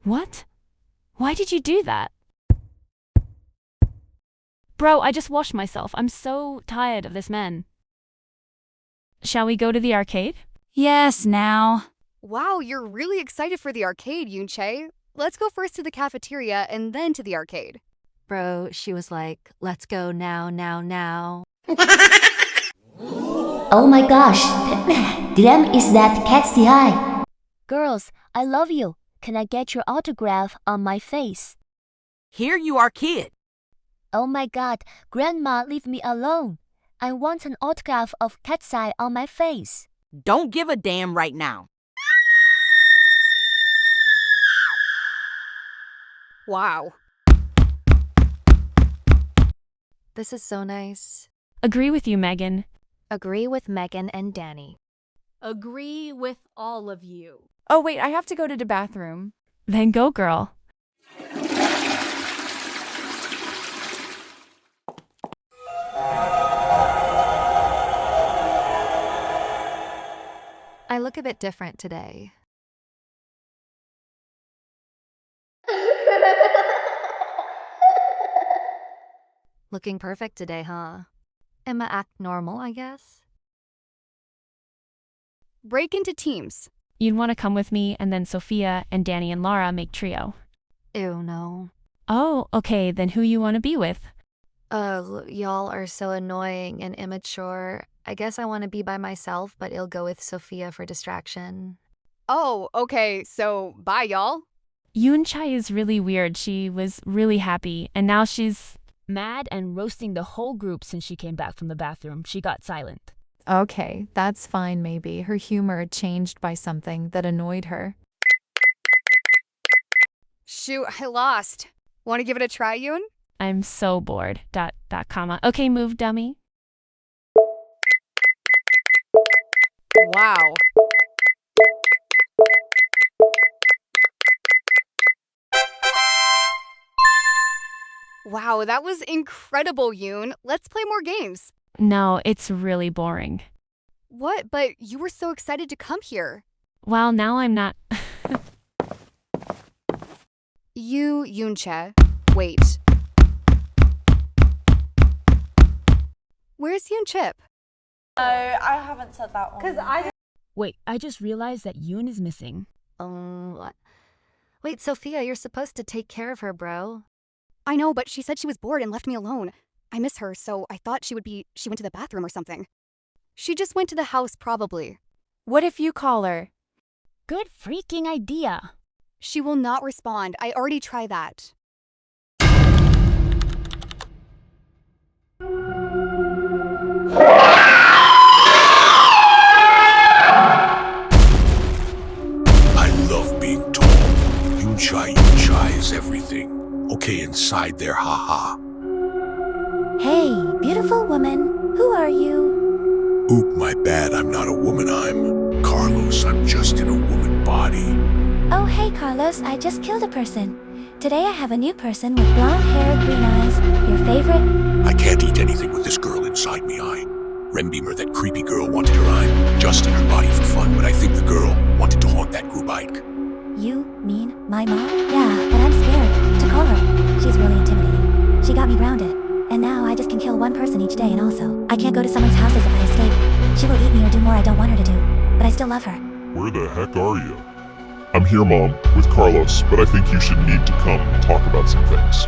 What? Why did you do that? Bro, I just washed myself. I'm so tired of this man. Shall we go to the arcade? Yes, now. Wow, you're really excited for the arcade, Yoonchae. Let's go first to the cafeteria and then to the arcade. Bro, she was like, let's go now, now, now. Oh my gosh, damn is that cat's eye. Girls, I love you. Can I get your autograph on my face? Here you are, kid. Oh my god, Grandma, leave me alone. I want an autograph of Cat's Eye on my face. Don't give a damn right now. Wow. This is so nice. Agree with you, Megan. Agree with Megan and Danny. Agree with all of you. Oh, wait, I have to go to the bathroom. Then go, girl. I look a bit different today. Looking perfect today, huh? Emma act normal, I guess? Break into teams. You'd want to come with me, and then Sophia and Danny and Laura make trio. Ew, no. Oh, okay, then who you want to be with? Y'all are so annoying and immature. I guess I want to be by myself, but I'll go with Sophia for distraction. Oh, okay, so bye, y'all. Yoonchae is really weird. She was really happy, and now she's Mad and roasting the whole group since she came back from the bathroom. She got silent. Okay, that's fine maybe. Her humor changed by something that annoyed her. Shoot, I lost. Want to give it a try, Yoon? I'm so bored. Comma. Okay, move, dummy. Wow. Wow, that was incredible, Yoon. Let's play more games. No, it's really boring. What? But you were so excited to come here. Well, now I'm not. Yoonchae. Wait. Where's Yoonchip? I haven't said that one. Wait, I just realized that Yoon is missing. What? Wait, Sophia, you're supposed to take care of her, bro. I know, but she said she was bored and left me alone. I miss her, so I thought she went to the bathroom or something. She just went to the house, probably. What if you call her? Good freaking idea. She will not respond. I already tried that. I love being tall. Yoonchae is everything. Okay, inside there, haha. Hey, beautiful woman, who are you? Oop, my bad, I'm not a woman, I'm Carlos. I'm just in a woman body. Oh, hey, Carlos, I just killed a person. Today I have a new person with blonde hair, green eyes. Your favorite? I can't eat anything with this girl inside me, Rembeamer, that creepy girl, wanted her eye just in her body for fun, but I think the girl wanted to haunt that group Ike. You mean my mom? Yeah, but I'm scared to call her. She's really intimidating. She got me grounded. And now I just can kill one person each day, and also, I can't go to someone's houses if I escape. She will eat me or do more I don't want her to do. But I still love her. Where the heck are you? I'm here, Mom, with Carlos, but I think you should need to come talk about some things.